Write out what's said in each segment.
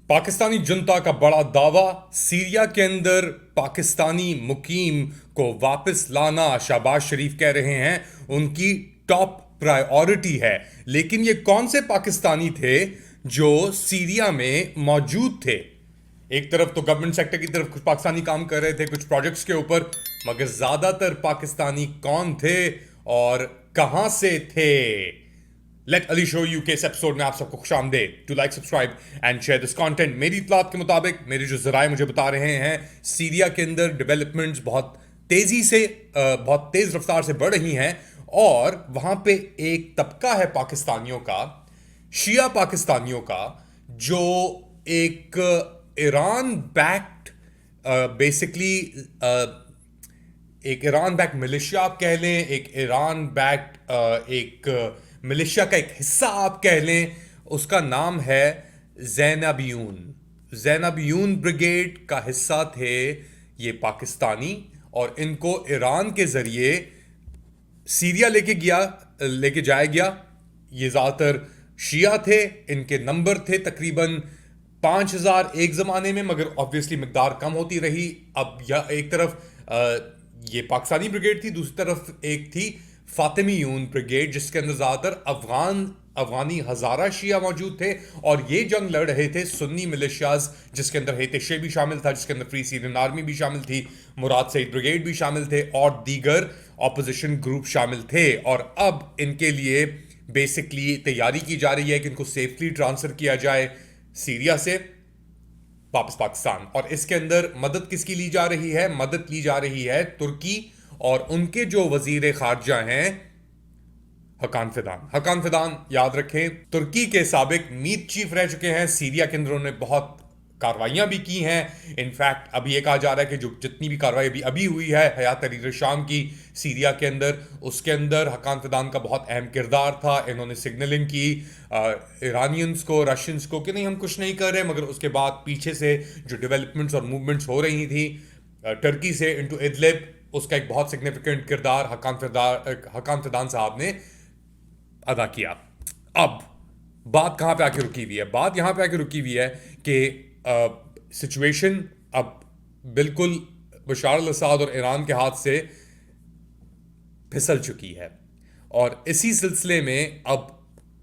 पाकिस्तानी जनता का बड़ा दावा, सीरिया के अंदर पाकिस्तानी मुकीम को वापस लाना शहबाज शरीफ कह रहे हैं उनकी टॉप प्रायोरिटी है। लेकिन ये कौन से पाकिस्तानी थे जो सीरिया में मौजूद थे? एक तरफ तो गवर्नमेंट सेक्टर की तरफ कुछ पाकिस्तानी काम कर रहे थे कुछ प्रोजेक्ट्स के ऊपर, मगर ज्यादातर पाकिस्तानी कौन थे और कहां से थे? लेट अली शो यू के इस एपिसोड में आप सबको खुशामदीद। To like, subscribe and share this content. मेरी इत्तलात के मुताबिक मेरे जो जराए मुझे बता रहे हैं, सीरिया के अंदर डेवलपमेंट्स बहुत तेजी से बहुत तेज रफ्तार से बढ़ रही हैं और वहां पे एक तबका है पाकिस्तानियों का, शिया पाकिस्तानियों का, जो एक ईरान बैक्ड बेसिकली एक ईरान बैक मिलिशिया आप कह लें, एक ईरान बैक्ड एक मिलिशिया का एक हिस्सा आप कह लें। उसका नाम है ज़ैनबियून। ज़ैनबियून ब्रिगेड का हिस्सा थे ये पाकिस्तानी और इनको ईरान के ज़रिए सीरिया लेके जाया गया। ये ज़्यादातर शिया थे, इनके नंबर थे तकरीबन 5,000 एक ज़माने में, मगर ऑब्वियसली मिकदार कम होती रही। अब यह एक तरफ ये पाकिस्तानी ब्रिगेड थी, दूसरी तरफ एक थी फातिमीयून ब्रिगेड जिसके अंदर ज़्यादातर अफगानी हज़ारा शिया मौजूद थे और ये जंग लड़ रहे थे सुन्नी मिलिशियाज जिसके अंदर हेतशे भी शामिल था, जिसके अंदर फ्री सीरियन आर्मी भी शामिल थी, मुराद सईद ब्रिगेड भी शामिल थे और दीगर ऑपोजिशन ग्रुप शामिल थे। और अब इनके लिए बेसिकली तैयारी की जा रही है कि इनको सेफली ट्रांसफ़र किया जाए सीरिया से वापस पाकिस्तान। और इसके अंदर मदद किसकी ली जा रही है? मदद ली जा रही है तुर्की और उनके जो वजीर खारजा हैं हकान फिदान। हकान फिदान याद रखें तुर्की के साबिक मीत चीफ रह चुके हैं। सीरिया के अंदर उन्होंने बहुत कार्रवाइयां भी की हैं। इनफैक्ट अभी ये कहा जा रहा है कि जो जितनी भी कार्रवाई अभी हुई है हयात तहरीर शाम की सीरिया के अंदर, उसके अंदर हकान फिदान का बहुत अहम किरदार था। इन्होंने सिग्नलिंग की ईरानियंस को, रशियंस को कि नहीं हम कुछ नहीं कर रहे, मगर उसके बाद पीछे से जो डेवलपमेंट्स और मूवमेंट्स हो रही थी टर्की से इनटू इदलिब, उसका एक बहुत सिग्निफिकेंट किरदार हकान फिदान साहब ने अदा किया। अब बात कहां पे आके रुकी हुई है? बात यहां पे आके रुकी हुई है कि सिचुएशन अब बिल्कुल बशार अल असद और ईरान के हाथ से फिसल चुकी है और इसी सिलसिले में अब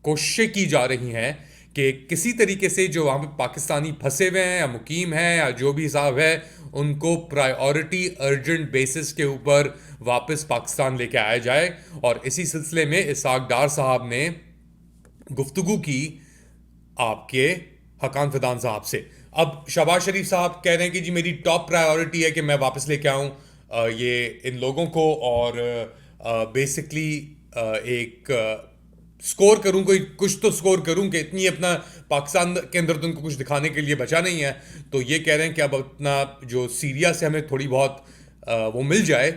कोशिशें की जा रही हैं कि किसी तरीके से जो वहाँ पे पाकिस्तानी फंसे हुए हैं या मुकीम हैं या जो भी हिसाब है, उनको प्रायोरिटी अर्जेंट बेसिस के ऊपर वापस पाकिस्तान लेके आया जाए। और इसी सिलसिले में इसाक डार साहब ने गुफ्तगू की आपके हकान फिदान साहब से। अब शहबाज शरीफ साहब कह रहे हैं कि जी मेरी टॉप प्रायोरिटी है कि मैं वापस लेके आऊँ ये इन लोगों को और बेसिकली एक स्कोर करूं, कोई कुछ तो स्कोर करूं कि इतनी अपना पाकिस्तान के अंदर तो उनको कुछ दिखाने के लिए बचा नहीं है। तो ये कह रहे हैं कि अब अपना जो सीरिया से हमें थोड़ी बहुत वो मिल जाए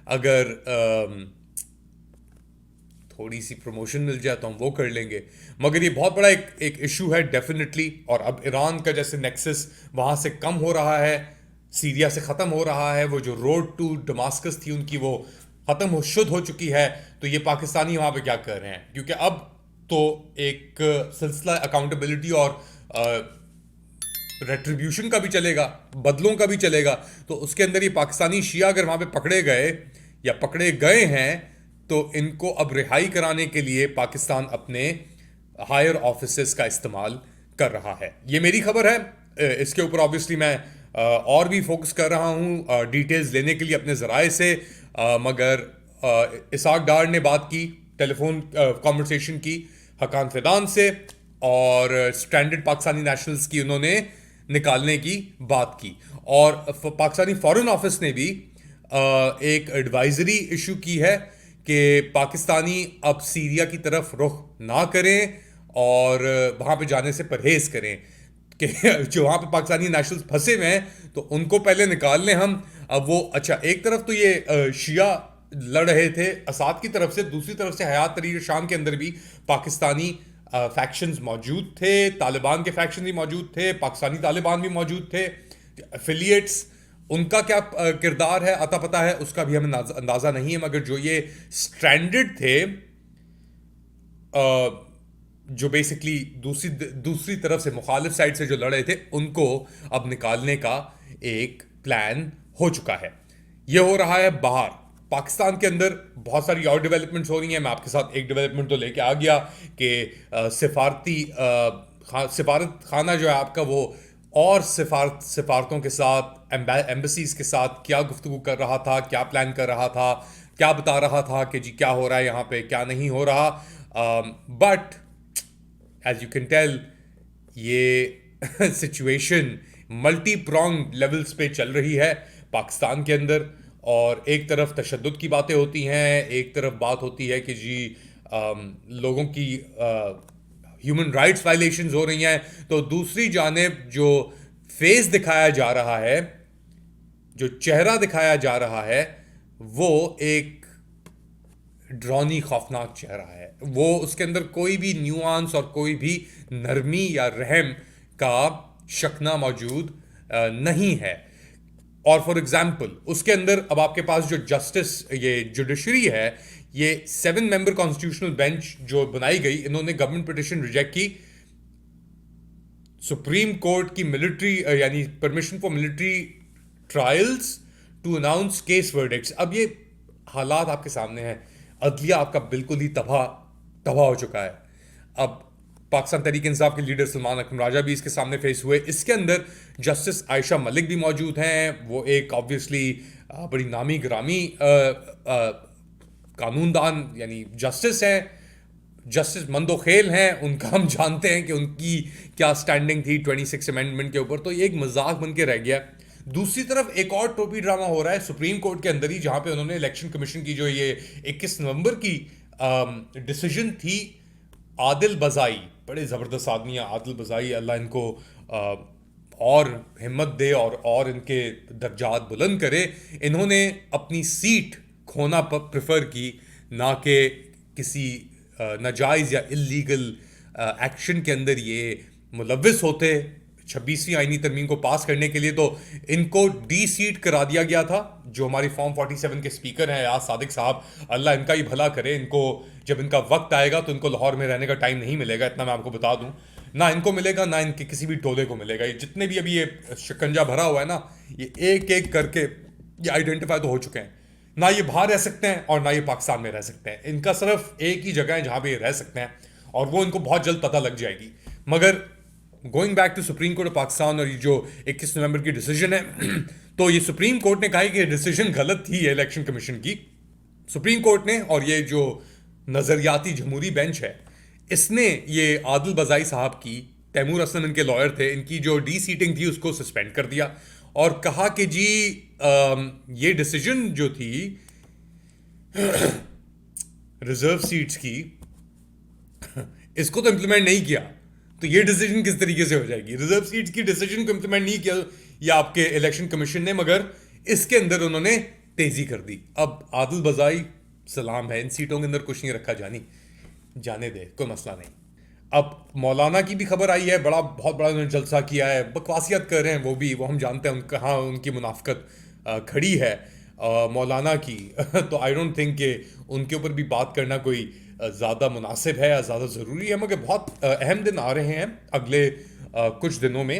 अगर थोड़ी सी प्रमोशन मिल जाए तो हम वो कर लेंगे। मगर ये बहुत बड़ा एक इशू है डेफिनेटली। और अब ईरान का जैसे नेक्सस वहाँ से कम हो रहा है, सीरिया से ख़त्म हो रहा है, वो जो रोड टू डमास्कस थी उनकी वो ख़त्म शुद्ध हो चुकी है। तो ये पाकिस्तानी वहाँ पे क्या कर रहे हैं? क्योंकि अब तो एक सिलसिला अकाउंटेबिलिटी और रेट्रीब्यूशन का भी चलेगा, बदलों का भी चलेगा। तो उसके अंदर ये पाकिस्तानी शिया अगर वहाँ पे पकड़े गए या पकड़े गए हैं तो इनको अब रिहाई कराने के लिए पाकिस्तान अपने हायर ऑफिसर्स का इस्तेमाल कर रहा है। ये मेरी खबर है, इसके ऊपर ऑब्वियसली मैं और भी फोकस कर रहा हूँ डिटेल्स लेने के लिए अपने ज़राए से, मगर इसाक डार ने बात की, टेलीफोन कॉन्वर्सेशन की हकान फिदान से और स्ट्रैंडेड पाकिस्तानी नेशनल्स की उन्होंने निकालने की बात की। और पाकिस्तानी फॉरेन ऑफिस ने भी एक एडवाइजरी इशू की है कि पाकिस्तानी अब सीरिया की तरफ रुख ना करें और वहाँ पे जाने से परहेज़ करें कि जो वहाँ पे पाकिस्तानी नेशनल्स फंसे हुए हैं तो उनको पहले निकाल लें हम। अब वो अच्छा एक तरफ तो ये शिया लड़ रहे थे असद की तरफ से, दूसरी तरफ से हयात तहरीर शाम के अंदर भी पाकिस्तानी फैक्शंस मौजूद थे, तालिबान के फैक्शन भी मौजूद थे, पाकिस्तानी तालिबान भी मौजूद थे, एफिलिएट्स। उनका क्या किरदार है अता पता है उसका भी हमें अंदाज़ा नहीं है, मगर जो ये स्ट्रैंडेड थे जो बेसिकली दूसरी दूसरी तरफ से मुखालिफ साइड से जो लड़े थे उनको अब निकालने का एक प्लान हो चुका है। ये हो रहा है बाहर। पाकिस्तान के अंदर बहुत सारी और डेवलपमेंट्स हो रही हैं। मैं आपके साथ एक डेवलपमेंट तो लेके आ गया कि सिफारत खाना जो है आपका वो और सिफारतों के साथ एम्बेसीज के साथ क्या गुफ्तगू कर रहा था, क्या प्लान कर रहा था, क्या बता रहा था कि जी क्या हो रहा है यहाँ पे, क्या नहीं हो रहा। But as you can tell ये सिचुएशन मल्टी प्रोंग लेवल्स पे चल रही है पाकिस्तान के अंदर। और एक तरफ तशद्दुद की बातें होती हैं, एक तरफ बात होती है कि जी लोगों की ह्यूमन राइट्स वायलेशंस हो रही हैं, तो दूसरी जानिब जो फेस दिखाया जा रहा है, जो चेहरा दिखाया जा रहा है, वो एक ड्रॉनी खौफनाक चेहरा है। वो उसके अंदर कोई भी न्यूआंस और कोई भी नरमी या रहम का शकना मौजूद नहीं है। और फॉर एग्जाम्पल उसके अंदर अब आपके पास जो जस्टिस ये जुडिशरी है, ये 7 मेंबर कॉन्स्टिट्यूशनल बेंच जो बनाई गई, इन्होंने गवर्नमेंट पिटिशन रिजेक्ट की सुप्रीम कोर्ट की मिलिट्री यानी permission for military trials to announce case verdicts. अब ये हालात आपके सामने हैं, अदलिया आपका बिल्कुल ही तबाह तबाह हो चुका है। अब पाकिस्तान तहरीक इंसाफ के लीडर सलमान अकरम राजा भी इसके सामने फेस हुए। इसके अंदर जस्टिस आयशा मलिक भी मौजूद हैं। वो एक ऑब्वियसली बड़ी नामी ग्रामी कानूनदान यानी जस्टिस हैं, जस्टिस मंदो खेल हैं। उनका हम जानते हैं कि उनकी क्या स्टैंडिंग थी 26 अमेंडमेंट के ऊपर, तो ये एक मजाक बन के रह गया। दूसरी तरफ एक और टोपी ड्रामा हो रहा है सुप्रीम कोर्ट के अंदर ही, जहां पे उन्होंने इलेक्शन कमीशन की जो ये 21 नवंबर की डिसीजन थी, आदिल बजाई, बड़े ज़बरदस्त आदमी हैं आदिल बजाई, अल्लाह इनको और हिम्मत दे और इनके दर्जात बुलंद करे। इन्होंने अपनी सीट खोना प्रेफर की, ना कि किसी नाजायज़ या इलीगल एक्शन के अंदर ये मुलविस होते। 26वीं आईनी तरमीम को पास करने के लिए तो इनको डी सीट करा दिया गया था। जो हमारी फॉर्म 47 के स्पीकर हैं यार सादिक साहब, अल्लाह इनका ही भला करे। इनको जब इनका वक्त आएगा तो इनको लाहौर में रहने का टाइम नहीं मिलेगा, इतना मैं आपको बता दूं। ना इनको मिलेगा, ना इनके किसी भी टोले को मिलेगा। ये जितने भी अभी ये शिकंजा भरा हुआ है ना, ये एक एक करके ये आइडेंटिफाई तो हो चुके हैं। ना ये बाहर रह सकते हैं और ना ये पाकिस्तान में रह सकते हैं। इनका सिर्फ एक ही जगह है जहां पे ये रह सकते हैं, और वो इनको बहुत जल्द पता लग जाएगी। मगर going back to Supreme Court of Pakistan और ये जो 21 नवंबर की डिसीजन है तो ये सुप्रीम कोर्ट ने कहा है कि डिसीजन गलत थी ये इलेक्शन कमीशन की, सुप्रीम कोर्ट ने। और ये जो नजरियाती जमहूरी बेंच है, इसने ये आदिल बजाई साहब की, तैमूर असलम इनके लॉयर थे, इनकी जो डी सीटिंग थी उसको सस्पेंड कर दिया और कहा कि जी ये डिसीजन जो थी रिजर्व सीट्स की, इसको तो इंप्लीमेंट नहीं किया, तो ये डिसीजन किस तरीके से हो जाएगी। रिजर्व सीट्स की डिसीजन को इंप्लीमेंट नहीं किया ये आपके इलेक्शन कमीशन ने, मगर इसके अंदर उन्होंने तेजी कर दी। अब आदिल बजाई सलाम है, इन सीटों के अंदर कुछ नहीं रखा जाने दे, कोई मसला नहीं। अब मौलाना की भी खबर आई है, बहुत बड़ा उन्होंने जलसा किया है, बकवासियत कर रहे हैं वो हम जानते हैं कहाँ उनकी मुनाफिकत खड़ी है मौलाना की तो आई डोंट थिंक कि उनके ऊपर भी बात करना कोई ज़्यादा मुनासिब है या ज़्यादा ज़रूरी है। मगर बहुत अहम दिन आ रहे हैं अगले कुछ दिनों में।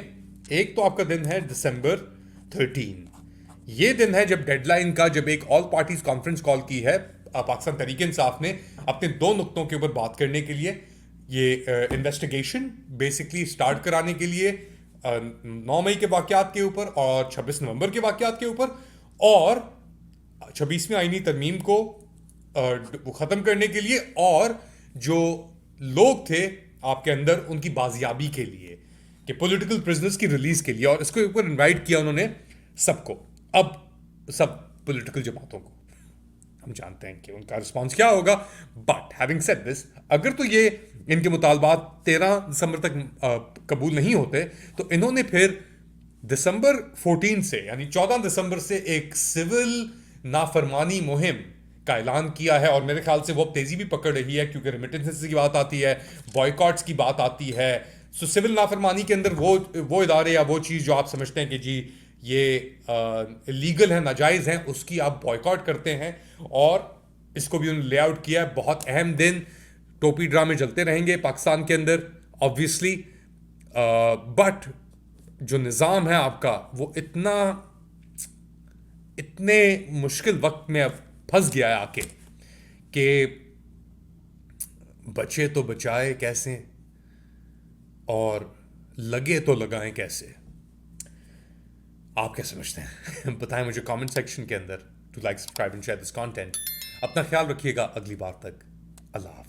एक तो आपका दिन है दिसंबर 13, ये दिन है जब डेडलाइन का, जब एक ऑल पार्टीज कॉन्फ्रेंस कॉल की है पाकिस्तान तहरीक इंसाफ ने अपने 2 नुक्तों के ऊपर बात करने के लिए। ये इन्वेस्टिगेशन बेसिकली स्टार्ट कराने के लिए 9 मई के वाक़यात के ऊपर और 26 नवंबर के वाक़यात के ऊपर, और 26वीं आईनी तरमीम को ख़त्म करने के लिए, और जो लोग थे आपके अंदर उनकी बाजियाबी के लिए, कि पॉलिटिकल प्रिजनर्स की रिलीज के लिए। और इसके ऊपर इनवाइट किया उन्होंने सबको, अब सब पॉलिटिकल जमातों को। हम जानते हैं कि उनका रिस्पांस क्या होगा। बट हैविंग सेड दिस, अगर तो ये इनके मुतालबात 13 दिसंबर तक कबूल नहीं होते, तो इन्होंने फिर दिसंबर 14 से यानी 14 दिसंबर से एक सिविल नाफरमानी मुहिम का ऐलान किया है। और मेरे ख्याल से वो तेजी भी पकड़ रही है, क्योंकि रेमिटेंसेस की बात आती है, बॉयकॉट्स की बात आती है। सो सिविल नाफरमानी के अंदर वो इदारे या वो चीज़ जो आप समझते हैं कि जी ये इलीगल है, नाजायज़ है, उसकी आप बॉयकॉट करते हैं। और इसको भी उन्होंने लेआउट किया है। बहुत अहम दिन टोपी ड्रामे चलते रहेंगे पाकिस्तान के अंदर ऑब्वियसली, बट जो निज़ाम है आपका वो इतने मुश्किल वक्त में अब फंस गया है आके कि बचे तो बचाए कैसे और लगे तो लगाएं कैसे। आप क्या समझते हैं? बताएं मुझे कमेंट सेक्शन के अंदर। To like, subscribe and share this content. अपना ख्याल रखिएगा। अगली बार तक अल्लाह हाफ़िज़।